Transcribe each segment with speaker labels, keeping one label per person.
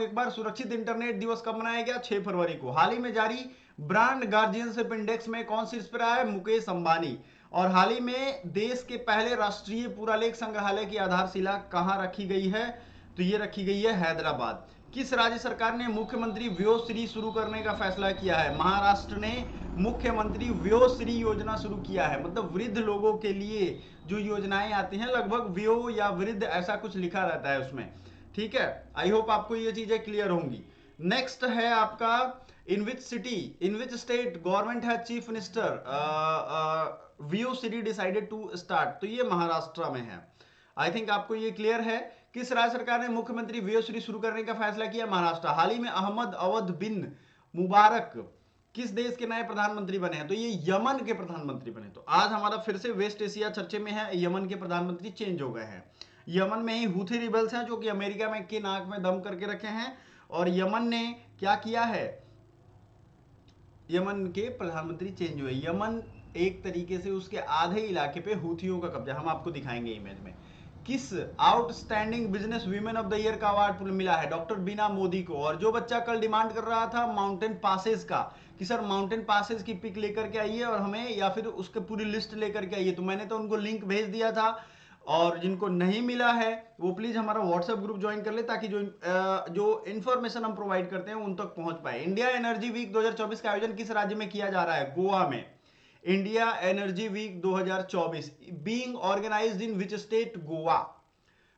Speaker 1: एक बार, सुरक्षित इंटरनेट दिवस कब मनाया गया? 6 फरवरी को। हाल ही में जारी ब्रांड गार्जियनशिप इंडेक्स में कौन शीर्ष पर आया है? मुकेश अंबानी। और हाल ही में देश के पहले राष्ट्रीय पुरालेख संग्रहालय की आधारशिला कहां रखी गई है? तो ये रखी गई है हैदराबाद। किस राज्य सरकार ने मुख्यमंत्री व्योश्री शुरू करने का फैसला किया है? महाराष्ट्र ने मुख्यमंत्री व्योश्री योजना शुरू किया है। मतलब वृद्ध लोगों के लिए जो योजनाएं आती हैं, लगभग व्यो या वृद्ध ऐसा कुछ लिखा रहता है उसमें। ठीक है, आई होप आपको ये चीजें क्लियर होंगी। नेक्स्ट है आपका, in which city, in which state government है चीफ मिनिस्टर वीओ सिटी डिसाइडेड टू स्टार्ट? तो ये महाराष्ट्र में है। आई थिंक आपको ये क्लियर है। किस राज्य सरकार ने मुख्यमंत्री वीओ सिटी शुरू करने का फैसला किया? महाराष्ट्र। हाल ही में अहमद अवध बिन मुबारक किस देश के नए प्रधानमंत्री बने हैं? तो ये यमन के प्रधानमंत्री बने। तो आज हमारा फिर से वेस्ट एशिया चर्चे में है, यमन के प्रधानमंत्री चेंज हो गए हैं। यमन में ही हूथी रिबल्स हैं जो कि अमेरिका में की नाक में दम करके रखे हैं। और यमन ने क्या किया है? यमन के प्रधानमंत्री चेंज हुए। यमन एक तरीके से उसके आधे इलाके पे हूथियों का कब्जा, हम आपको दिखाएंगे इमेज में। किस outstanding business women of the year का अवार्ड मिला है? डॉक्टर बीना मोदी को। और जो बच्चा कल डिमांड कर रहा था माउंटेन पासेस का कि सर माउंटेन पासेस की पिक लेकर के आइए और हमें, या फिर उसके पूरी लिस्ट लेकर के आइए, तो मैंने तो उनको लिंक भेज दिया था। और जिनको नहीं मिला है वो प्लीज हमारा व्हाट्सएप ग्रुप ज्वाइन कर ले, ताकि जो इन्फॉर्मेशन हम प्रोवाइड करते हैं उन तक पहुंच पाए। इंडिया एनर्जी वीक 2024 का आयोजन किस राज्य में किया जा रहा है? गोवा में। India Energy Week 2024 being organised in which state? Goa.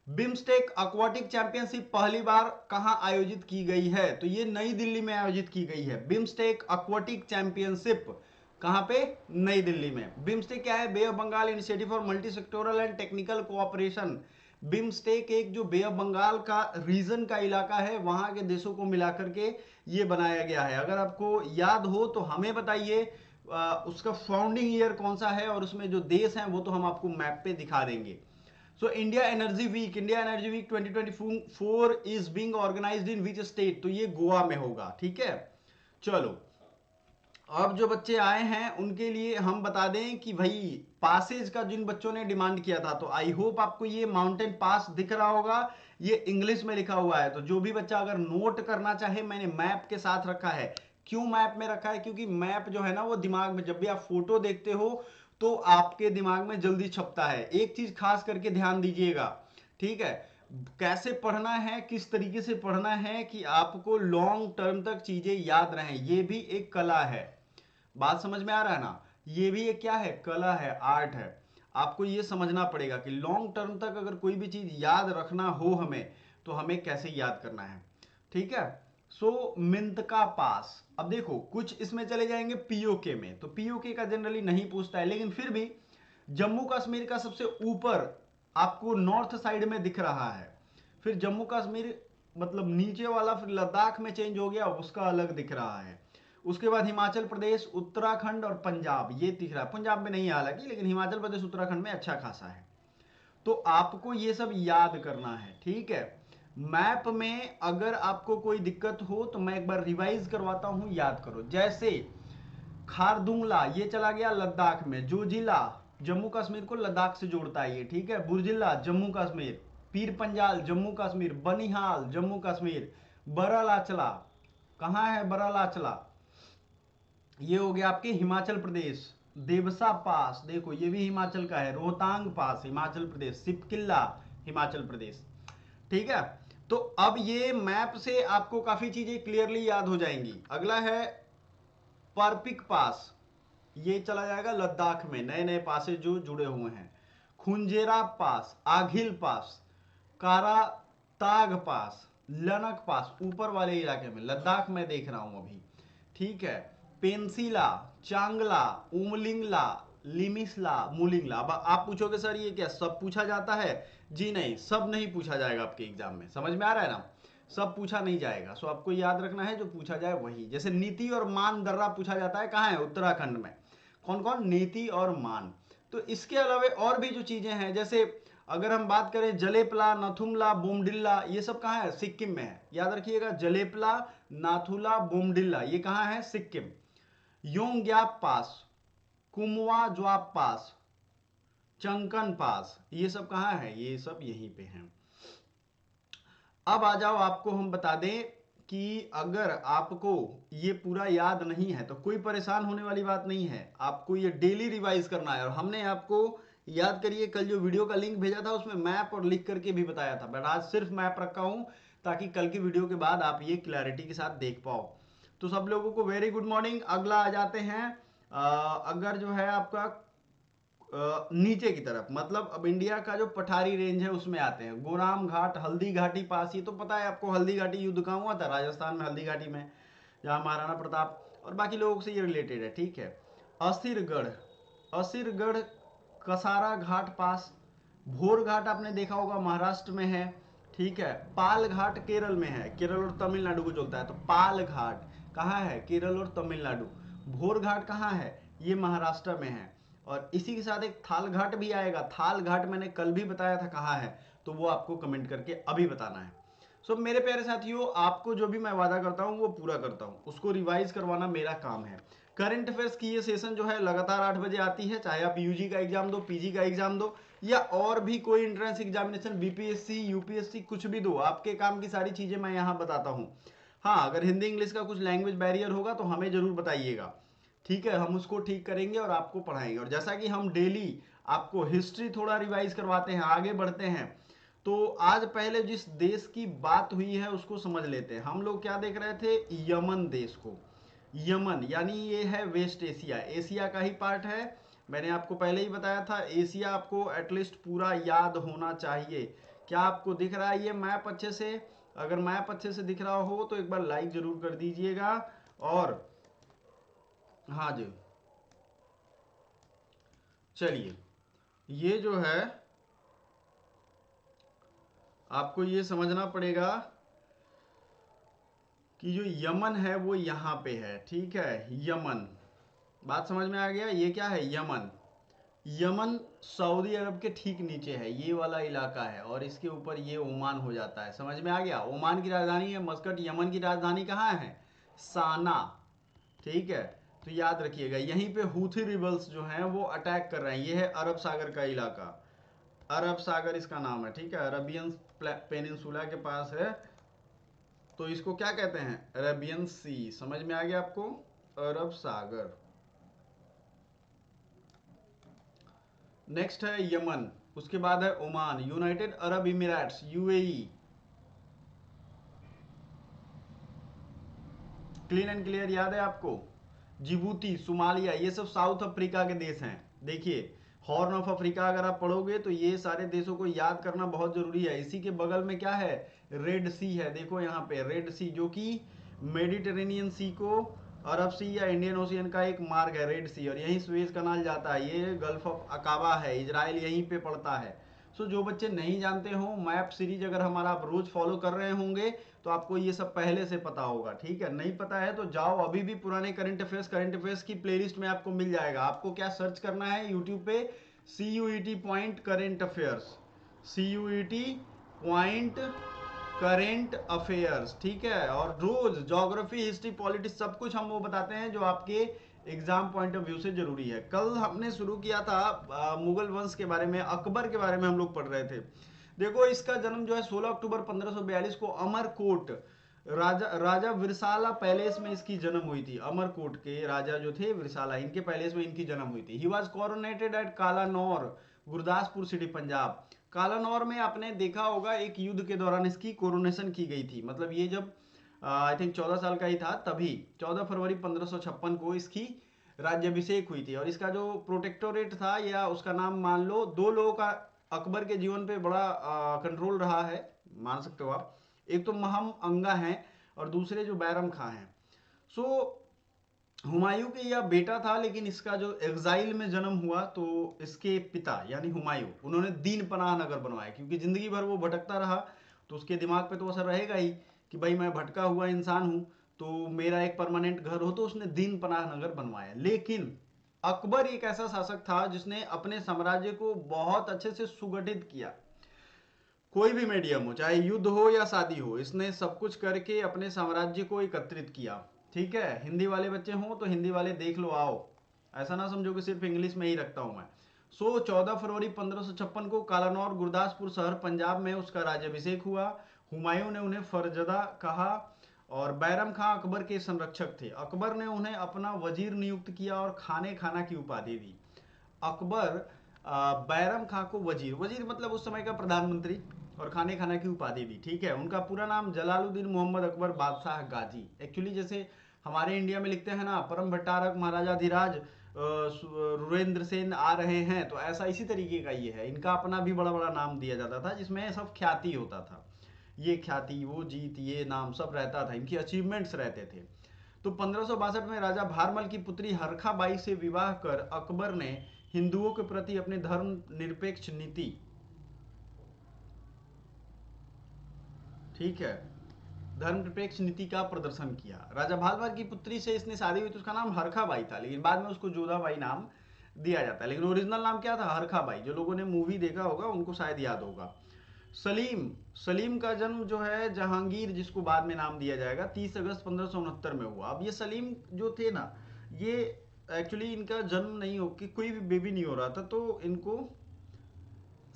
Speaker 1: BIMSTEC aquatic championship पहली बार कहां आयोजित की गई है? तो ये नई दिल्ली में आयोजित की गई है। बिम्स्टेक एक्वाटिक चैंपियनशिप कहां पे? नई दिल्ली में। बिम्स्टेक क्या है? Bay of Bengal initiative for multi sectoral and technical cooperation. BIMSTEC एक जो बे ऑफ बंगाल का रीजन का इलाका है, वहां के देशों को मिलाकर के ये बनाया गया है। अगर आपको याद हो तो हमें बताइए उसका फाउंडिंग ईयर कौन सा है, और उसमें जो देश हैं वो तो हम आपको मैप पे दिखा देंगे। So India Energy Week 2024 is being organised in which state? तो ये गोवा में होगा। ठीक है, चलो अब जो बच्चे आए हैं उनके लिए हम बता दें कि भाई पासेज का जिन बच्चों ने डिमांड किया था, तो आई होप आपको ये माउंटेन पास दिख रहा होगा। ये इंग्लिश में लिखा हुआ है, तो जो भी बच्चा अगर नोट करना चाहे, मैंने मैप के साथ रखा है। क्यों मैप में रखा है? क्योंकि मैप जो है ना वो दिमाग में, जब भी आप फोटो देखते हो तो आपके दिमाग में जल्दी छपता है। एक चीज खास करके ध्यान दीजिएगा, ठीक है? कैसे पढ़ना है, किस तरीके से पढ़ना है कि आपको लॉन्ग टर्म तक चीजें याद रहें, ये भी एक कला है। बात समझ में आ रहा है ना? ये भी एक क्या है? कला है, आर्ट है। आपको ये समझना पड़ेगा कि लॉन्ग टर्म तक अगर कोई भी चीज याद रखना हो हमें, तो हमें कैसे याद करना है। ठीक है, सो मिंतका पास। अब देखो कुछ इसमें चले जाएंगे पीओके में, तो पीओके का जनरली नहीं पूछता है, लेकिन फिर भी जम्मू कश्मीर का सबसे ऊपर आपको नॉर्थ साइड में दिख रहा है। फिर जम्मू कश्मीर मतलब नीचे वाला, फिर लद्दाख में चेंज हो गया, उसका अलग दिख रहा है। उसके बाद हिमाचल प्रदेश, उत्तराखंड और पंजाब, ये दिख रहा है। पंजाब में नहीं है हालांकि, लेकिन हिमाचल प्रदेश उत्तराखंड में अच्छा खासा है। तो आपको ये सब याद करना है। ठीक है, मैप में अगर आपको कोई दिक्कत हो तो मैं एक बार रिवाइज करवाता हूं, याद करो। जैसे खारदुंगला ये चला गया लद्दाख में, जो जिला जम्मू कश्मीर को लद्दाख से जोड़ता है ये, ठीक है? बुरजिल्ला जम्मू कश्मीर, पीर पंजाल जम्मू कश्मीर, बनिहाल जम्मू कश्मीर, बरालाचला, कहां है बरालाचला? ये हो गया आपके हिमाचल प्रदेश। देवसा पास देखो ये भी हिमाचल का है। रोहतांग पास हिमाचल प्रदेश। सिपकिल्ला हिमाचल प्रदेश। ठीक है, तो अब ये मैप से आपको काफी चीजें क्लियरली याद हो जाएंगी। अगला है पारपिक पास, ये चला जाएगा लद्दाख में। नए नए पासेज जो जुड़े हुए हैं। खुंजेरा पास, आघिल पास, कारा ताग पास, लनक पास, ऊपर वाले इलाके में लद्दाख में देख रहा हूं अभी। ठीक है, पेंसिला, चांगला, उमलिंगला, लिमिसला, मुलिंगला। अब आप पूछोगे सर ये क्या सब पूछा जाता है? जी नहीं, सब नहीं पूछा जाएगा आपके एग्जाम में। समझ में आ रहा है ना? सब पूछा नहीं जाएगा। सो आपको याद रखना है जो पूछा जाए वही। जैसे नीति और मान दर्रा पूछा जाता है, कहाँ है? उत्तराखंड में। कौन कौन? नीति और मान। तो इसके अलावा और भी जो चीजें हैं, जैसे अगर हम बात करें जलेपला, नथुमला, बोमडिल्ला, ये सब कहाँ है? सिक्किम में है। याद रखिएगा, जलेपला, नाथुला, बोमडिल्ला ये कहाँ है? सिक्किम। योंग्याप पास, कुमवा ज्वाप पास, चंकन पास, ये सब कहाँ है? ये सब यहीं पे हैं। अब आ जाओ, आपको हम बता दें कि अगर आपको ये पूरा याद नहीं है तो कोई परेशान होने वाली बात नहीं है, आपको ये डेली रिवाइज करना है। और हमने आपको याद करिए कल जो वीडियो का लिंक भेजा था उसमें मैप और लिख करके भी बताया था, बट आज सिर्फ मैप रखा हूं ताकि कल की वीडियो के बाद आप ये क्लैरिटी के साथ देख पाओ। तो सब लोगों को वेरी गुड मॉर्निंग। अगला आ जाते हैं अगर जो है आपका नीचे की तरफ, मतलब अब इंडिया का जो पठारी रेंज है उसमें आते हैं। गोराम घाट, हल्दी घाटी पास, ये तो पता है आपको, हल्दी घाटी युद्ध कहाँ हुआ था? राजस्थान में हल्दी घाटी में, जहाँ महाराणा प्रताप और बाकी लोगों से ये रिलेटेड है, ठीक है। असिरगढ़, असिरगढ़ कसारा घाट पास। भोर घाट आपने देखा होगा महाराष्ट्र में है, ठीक है। पाल घाट केरल में है, केरल और तमिलनाडु को जोड़ता है, तो पाल घाट कहाँ है? केरल और तमिलनाडु। भोर घाट कहाँ है? ये महाराष्ट्र में है। और इसी के साथ एक थाल घाट भी आएगा। थाल घाट मैंने कल भी बताया था कहाँ है, तो वो आपको कमेंट करके अभी बताना है। सो मेरे प्यारे साथियों, आपको जो भी मैं वादा करता हूँ वो पूरा करता हूँ, उसको रिवाइज करवाना मेरा काम है। करंट अफेयर्स की ये सेशन जो है लगातार 8 बजे आती है, चाहे आप यूजी का एग्जाम दो, पीजी का एग्जाम दो, या और भी कोई एंट्रेंस एग्जामिनेशन, बीपीएससी, यूपीएससी, कुछ भी दो, आपके काम की सारी चीजें मैं यहाँ बताता हूँ। हाँ, अगर हिंदी इंग्लिश का कुछ लैंग्वेज बैरियर होगा तो हमें जरूर बताइएगा, ठीक है, हम उसको ठीक करेंगे और आपको पढ़ाएंगे। और जैसा कि हम डेली आपको हिस्ट्री थोड़ा रिवाइज करवाते हैं, आगे बढ़ते हैं, तो आज पहले जिस देश की बात हुई है उसको समझ लेते हैं। हम लोग क्या देख रहे थे? यमन देश को। यमन यानी ये है वेस्ट एशिया, एशिया का ही पार्ट है। मैंने आपको पहले ही बताया था, एशिया आपको एटलीस्ट पूरा याद होना चाहिए। क्या आपको दिख रहा है ये मैप अच्छे से? अगर मैप अच्छे से दिख रहा हो तो एक बार लाइक जरूर कर दीजिएगा। और हाँ जी, चलिए, ये जो है आपको ये समझना पड़ेगा कि जो यमन है वो यहाँ पे है, ठीक है। यमन, बात समझ में आ गया? ये क्या है? यमन। यमन सऊदी अरब के ठीक नीचे है, ये वाला इलाका है, और इसके ऊपर ये ओमान हो जाता है। समझ में आ गया? ओमान की राजधानी है मस्कट, यमन की राजधानी कहाँ है? साना, ठीक है। तो याद रखिएगा, यहीं पे हूथी रिबल्स जो हैं वो अटैक कर रहे हैं। ये है अरब सागर का इलाका, अरब सागर इसका नाम है, ठीक है, अरबियन पेनिनसुला के पास है, तो इसको क्या कहते हैं? अरेबियन सी। समझ में आ गया आपको? अरब सागर। नेक्स्ट है यमन, उसके बाद है Oman, United Arab emirates, UAE. Clean and clear याद है आपको? जिबूती, सोमालिया, ये सब साउथ अफ्रीका के देश हैं। देखिए, हॉर्न ऑफ अफ्रीका अगर आप पढ़ोगे तो ये सारे देशों को याद करना बहुत जरूरी है। इसी के बगल में क्या है? रेड सी है। देखो यहाँ पे रेड सी, जो कि मेडिटेरेनियन सी को अरब सी या इंडियन ओशियन का एक मार्ग है, रेड सी, और यही सुएज कनाल जाता है। ये गल्फ ऑफ अकाबा है, इजराइल यहीं पे पड़ता है। सो जो बच्चे नहीं जानते हो, मैप सीरीज अगर हमारा आप रोज फॉलो कर रहे होंगे तो आपको ये सब पहले से पता होगा, ठीक है। नहीं पता है तो जाओ, अभी भी पुराने करंट अफेयर्स की प्लेलिस्ट में आपको मिल जाएगा। आपको क्या सर्च करना है यूट्यूब पे? CUET point current affairs, CUET point current affairs, ठीक है। और रोज ज्योग्राफी, हिस्ट्री, पॉलिटिक्स सब कुछ हम वो बताते हैं जो आपके एग्जाम पॉइंट ऑफ व्यू से जरूरी है। कल हमने शुरू किया था मुगल वंश के बारे में, अकबर के बारे में हम लोग पढ़ रहे थे। देखो, इसका जन्म जो है 16 अक्टूबर 1542 को अमरकोट, राजा राजा विरसाला पैलेस में इसकी जन्म हुई थी। अमरकोट के राजा जो थे विरसाला, इनके पैलेस में इनकी जन्म हुई थी। He was coronated at Kalanaur, Gurdaspur city, Punjab. Kalanaur में आपने देखा होगा एक युद्ध के दौरान इसकी कोरोनेशन की गई थी। मतलब ये जब आई थिंक 14 साल का ही था, तभी 14 फरवरी 1556 को इसकी राज्याभिषेक हुई थी। और इसका जो प्रोटेक्टोरेट था, या उसका नाम मान लो, दो लोगों का अकबर के जीवन पे बड़ा कंट्रोल रहा है, मान सकते हो आप। एक तो महम अंगा हैं और दूसरे जो बैरम खां हैं। सो हुमायूं के यह बेटा था, लेकिन इसका जो एग्जाइल में जन्म हुआ तो इसके पिता यानी हुमायूं, उन्होंने दीन पनाह नगर बनवाया, क्योंकि जिंदगी भर वो भटकता रहा तो उसके दिमाग पे तो असर रहेगा ही कि भाई मैं भटका हुआ इंसान हूं, तो मेरा एक परमानेंट घर हो। तो उसने दीन पनाह नगर बनवाया। लेकिन अकबर एक ऐसा शासक था जिसने अपने साम्राज्य को बहुत अच्छे से सुगठित किया। कोई भी मीडियम हो, चाहे युद्ध हो या शादी हो, इसने सब कुछ करके अपने साम्राज्य को एकत्रित किया, ठीक है। हिंदी वाले बच्चे हों तो हिंदी वाले देख लो, आओ, ऐसा ना समझो कि सिर्फ इंग्लिश में ही रखता हूं मैं। 14 फरवरी 1556 को कालानौर गुरदासपुर शहर पंजाब में उसका राज्याभिषेक हुआ। हुमायूं ने उन्हें फरजदा कहा और बैरम खां अकबर के संरक्षक थे। अकबर ने उन्हें अपना वजीर नियुक्त किया और खाने खाना की उपाधि दी। अकबर बैरम खां को वजीर, वजीर मतलब उस समय का प्रधानमंत्री, और खाने खाना की उपाधि दी। ठीक है, उनका पूरा नाम जलालुद्दीन मोहम्मद अकबर बादशाह गाजी। एक्चुअली जैसे हमारे इंडिया में लिखते हैं ना, परम भट्टारक महाराजा धीराज रुरेंद्र सेन आ रहे हैं, तो ऐसा इसी तरीके का ये है। इनका अपना भी बड़ा बड़ा नाम दिया जाता था जिसमें सब ख्याति होता था, ये ख्याति, वो जीत, ये नाम सब रहता था, इनकी अचीवमेंट्स रहते थे। तो 1562 में राजा भारमल की पुत्री हरखा बाई से विवाह कर अकबर ने हिंदुओं के प्रति अपने धर्म निरपेक्ष नीति, ठीक है, धर्मनिरपेक्ष नीति का प्रदर्शन किया। राजा भारमल की पुत्री से इसने शादी हुई तो उसका नाम हरखा बाई था, लेकिन बाद में उसको जोधाबाई नाम दिया जाता है, लेकिन ओरिजिनल नाम क्या था, हरखा बाई। जो लोगों ने मूवी देखा होगा उनको शायद याद होगा। सलीम, सलीम का जन्म जो है जहांगीर, जिसको बाद में नाम दिया जाएगा, 30 अगस्त 1569 में हुआ। अब ये सलीम जो थे ना, ये एक्चुअली इनका जन्म नहीं हो कि कोई भी बेबी नहीं हो रहा था, तो इनको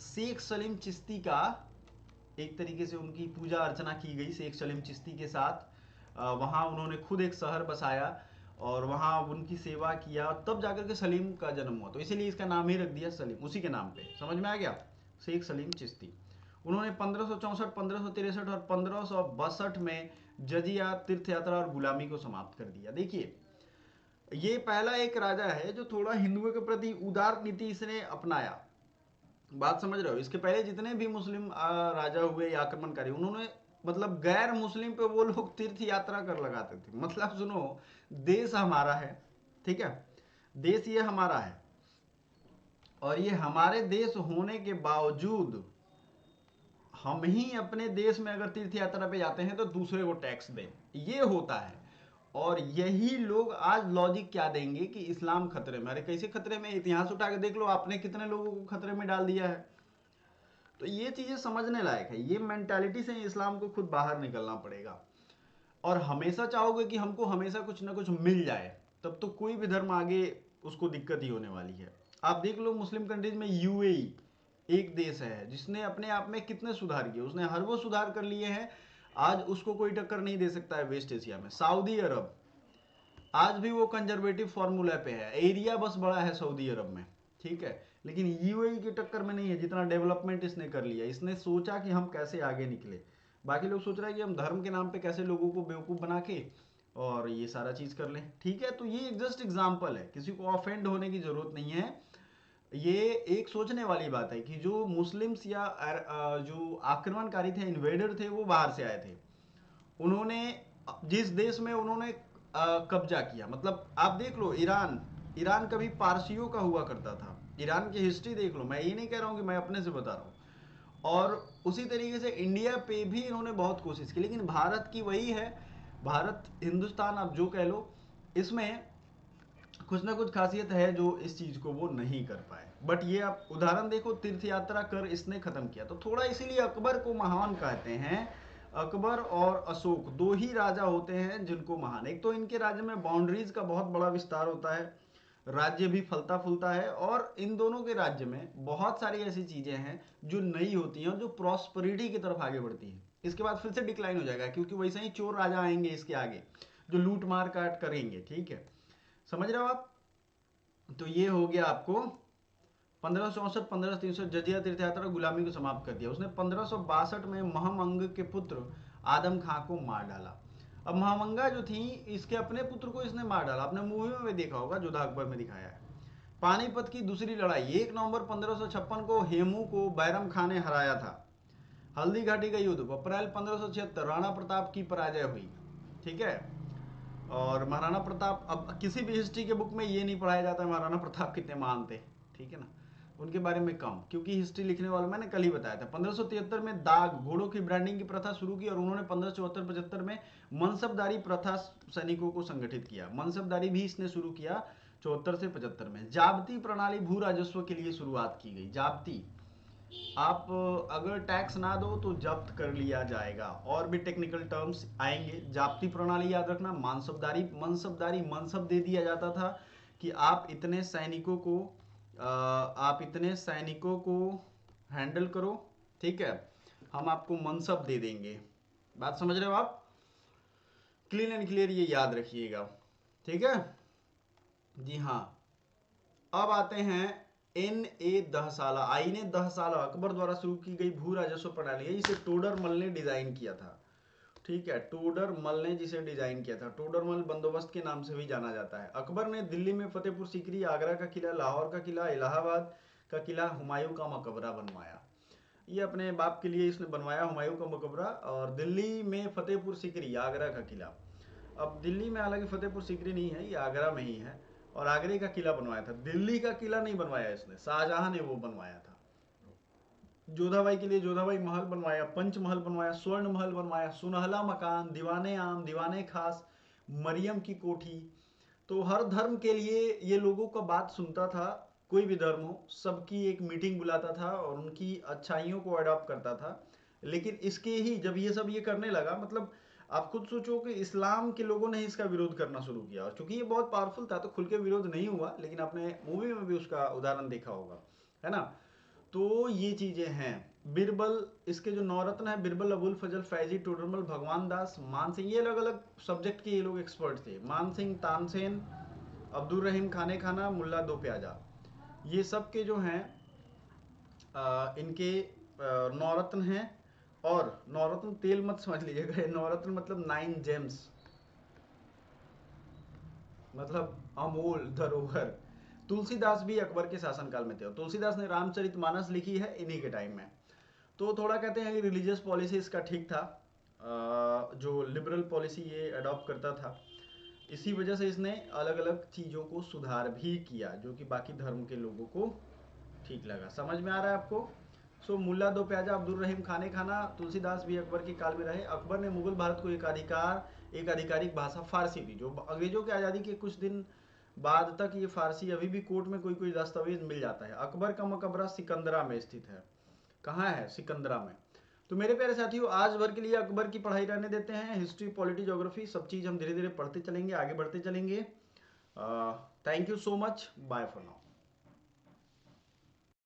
Speaker 1: शेख सलीम चिश्ती का एक तरीके से उनकी पूजा अर्चना की गई शेख सलीम चिश्ती के साथ। वहाँ उन्होंने खुद एक शहर बसाया और वहाँ उनकी सेवा किया, तब जाकर के सलीम का जन्म हुआ, तो इसीलिए इसका नाम ही रख दिया सलीम, उसी के नाम पे। समझ में आ गया, शेख सलीम चिश्ती। उन्होंने 1564, 1563 और 1562 में जजिया, तीर्थ यात्रा और गुलामी को समाप्त कर दिया। देखिए, ये पहला एक राजा है जो थोड़ा हिंदुओं के प्रति उदार नीति इसने अपनाया। बात समझ रहे हो, इसके पहले जितने भी मुस्लिम राजा हुए या आक्रमणकारी, उन्होंने मतलब गैर मुस्लिम पे वो लोग तीर्थ यात्रा कर लगाते थे। मतलब सुनो, देश हमारा है, ठीक है, देश ये हमारा है, और ये हमारे देश होने के बावजूद हम ही अपने देश में अगर तीर्थ यात्रा पे जाते हैं तो दूसरे को टैक्स दें, ये होता है। और यही लोग आज लॉजिक क्या देंगे कि इस्लाम खतरे में। अरे कैसे खतरे में, इतिहास उठा के देख लो, आपने कितने लोगों को खतरे में डाल दिया है। तो ये चीजें समझने लायक है, ये मेंटालिटी से इस्लाम को खुद बाहर निकलना पड़ेगा। और हमेशा चाहोगे कि हमको हमेशा कुछ ना कुछ मिल जाए, तब तो कोई भी धर्म आगे उसको दिक्कत ही होने वाली है। आप देख लो मुस्लिम कंट्रीज में यूएई एक देश है जिसने अपने आप में कितने सुधार किए, उसने हर वो सुधार कर लिए हैं, आज उसको कोई टक्कर नहीं दे सकता है वेस्ट एशिया में। सऊदी अरब आज भी वो कंजर्वेटिव फॉर्मूला पे है, एरिया बस बड़ा है सऊदी अरब में, ठीक है, लेकिन यूएई की टक्कर में नहीं है जितना डेवलपमेंट इसने कर लिया। इसने सोचा कि हम कैसे आगे निकले, बाकी लोग सोच रहे हैं कि हम धर्म के नाम पे कैसे लोगों को बेवकूफ़ बना के और ये सारा चीज़ कर लें। ठीक है, तो ये जस्ट एग्जाम्पल है, किसी को ऑफेंड होने की ज़रूरत नहीं है। ये एक सोचने वाली बात है कि जो मुस्लिम्स या जो आक्रमणकारी थे, इन्वेडर थे, वो बाहर से आए थे। उन्होंने जिस देश में उन्होंने कब्जा किया, मतलब आप देख लो ईरान, ईरान कभी पारसियों का हुआ करता था। ईरान की हिस्ट्री देख लो, मैं ये नहीं कह रहा हूँ कि मैं अपने से बता रहा हूँ। और उसी तरीके से इंडिया पे भी इन्होंने बहुत कोशिश की, लेकिन भारत की वही है, भारत हिंदुस्तान आप जो कह लो, इसमें कुछ ना कुछ खासियत है जो इस चीज को वो नहीं कर पाए। बट ये आप उदाहरण देखो, तीर्थ यात्रा कर इसने खत्म किया, तो थोड़ा इसीलिए अकबर को महान कहते हैं। अकबर और अशोक दो ही राजा होते हैं जिनको महान, एक तो इनके राज्य में बाउंड्रीज का बहुत बड़ा विस्तार होता है, राज्य भी फलता फूलता है, और इन दोनों के राज्य में बहुत सारी ऐसी चीजें हैं जो नई होती हैं, जो प्रॉस्पेरिटी की तरफ आगे बढ़ती हैं। इसके बाद फिर से डिक्लाइन हो जाएगा, क्योंकि वैसे ही चोर राजा आएंगे इसके आगे जो लूट मार काट करेंगे। ठीक है, समझ रहे हो आप। तो ये हो गया आपको 1564, 1563 जजिया तीर्थ यात्रा गुलामी को समाप्त कर दिया। उसने 1562 में महमंग के पुत्र आदम खां को मार डाला। अब महमंगा जो थी, इसके अपने पुत्र को इसने मार डाला, आपने मूवी में देखा होगा, जोधा अकबर में दिखाया है। पानीपत की दूसरी लड़ाई, 1 नवंबर 1556 को हेमू को बैरम खां ने हराया था। हल्दी घाटी का युद्ध, अप्रैल 1576 राणा प्रताप की पराजय हुई। ठीक है, और महाराणा प्रताप, अब किसी भी हिस्ट्री के बुक में ये नहीं पढ़ाया जाता महाराणा प्रताप कितने महान थे, ठीक है ना, उनके बारे में कम, क्योंकि हिस्ट्री लिखने वाले मैंने कल ही बताया था। 1573 में दाग घोड़ों की ब्रांडिंग की प्रथा शुरू की, और उन्होंने 1574-75 में मनसबदारी प्रथा सैनिकों को संगठित किया। मनसबदारी भी इसने शुरू किया 74 से 75 में। जाब्ती प्रणाली भू राजस्व के लिए शुरुआत की गई। जाब्ती, आप अगर टैक्स ना दो तो जब्त कर लिया जाएगा, और भी टेक्निकल टर्म्स आएंगे। जाप्ती प्रणाली याद रखना, मानसबदारी, मनसबदारी, मनसब दे दिया जाता था कि आप इतने सैनिकों को हैंडल करो, ठीक है, हम आपको मनसब दे देंगे। बात समझ रहे हो आप? क्लीन एंड क्लियर, ये याद रखिएगा, ठीक है जी। हाँ, अब आते हैं N.A. दहसाला, आईने दहसाला अकबर द्वारा शुरू की गई भू राजस्व प्रणाली है, जिसे टोडरमल ने डिजाइन किया था। ठीक है, टोडरमल ने जिसे डिजाइन किया था, टोडरमल बंदोबस्त के नाम से भी जाना जाता है। अकबर ने दिल्ली में फतेहपुर सीकरी, आगरा का किला, लाहौर का किला, इलाहाबाद का किला, हुमायूं का मकबरा बनवाया। ये अपने बाप के लिए इसने बनवाया हुमायूं का मकबरा, और दिल्ली में फतेहपुर सीकरी, आगरा का किला। अब दिल्ली में हालांकि फतेहपुर सीकरी नहीं है, ये आगरा में ही है, और आगरे का किला बनवाया था। दिल्ली का किला नहीं बनवाया इसने, शाहजहां ने वो बनवाया था। जोधाबाई के लिए जोधाबाई महल बनवाया, पंचमहल बनवाया, स्वर्ण महल बनवाया, सुनहला मकान, दीवाने आम, दीवाने खास, मरियम की कोठी। तो हर धर्म के लिए ये लोगों का बात सुनता था, कोई भी धर्म हो, सबकी एक मीटिंग बुलाता था और उनकी अच्छाइयों को अडॉप्ट करता था। लेकिन इसके ही जब ये सब ये करने लगा, मतलब आप खुद सोचो कि इस्लाम के लोगों ने इसका विरोध करना शुरू किया, और चूंकि ये बहुत पावरफुल था तो खुल के विरोध नहीं हुआ, लेकिन आपने मूवी में भी उसका उदाहरण देखा होगा, है ना। तो ये चीजें हैं। बिरबल, इसके जो नौरत्न है, बिरबल, अबुल फजल, फैजी, टोडरमल, भगवान दास, मान सिंह, ये अलग अलग सब्जेक्ट के ये लोग एक्सपर्ट थे। मान सिंह, तानसेन, अब्दुल रहीम खाने खाना, मुल्ला दो प्याजा, ये सब के जो हैं इनके नौरत्न हैं। और नौरत्न तेल मत समझ लीजिएगा, नौरत्न मतलब 9 जेम्स, मतलब अमूल धरोहर। तुलसीदास भी अकबर के शासनकाल में थे, और तुलसीदास ने रामचरितमानस लिखी है इन्हीं के टाइम में। तो थोड़ा कहते हैं कि रिलीजियस पॉलिसी इसका ठीक था, जो लिबरल पॉलिसी ये अडॉप्ट करता था, इसी वजह से इसने अलग अलग चीज़ों को सुधार भी किया जो कि बाकी धर्म के लोगों को ठीक लगा। समझ में आ रहा है आपको? सो मुल्ला दो प्याजा, अब्दुल रहीम खाने खाना, तुलसीदास भी अकबर के काल में रहे। अकबर ने मुगल भारत को एक आधिकारिक भाषा फारसी दी, जो अंग्रेजों की आज़ादी के कुछ दिन बाद तक ये फारसी अभी भी कोर्ट में कोई कोई दस्तावेज मिल जाता है। अकबर का मकबरा सिकंदरा में स्थित है। कहाँ है? सिकंदरा में। तो मेरे प्यारे साथियों, आज भर के लिए अकबर की पढ़ाई रहने देते हैं। हिस्ट्री, पॉलिटी, ज्योग्राफी, सब चीज़ हम धीरे धीरे पढ़ते चलेंगे, आगे बढ़ते चलेंगे। Thank you so much, bye for now.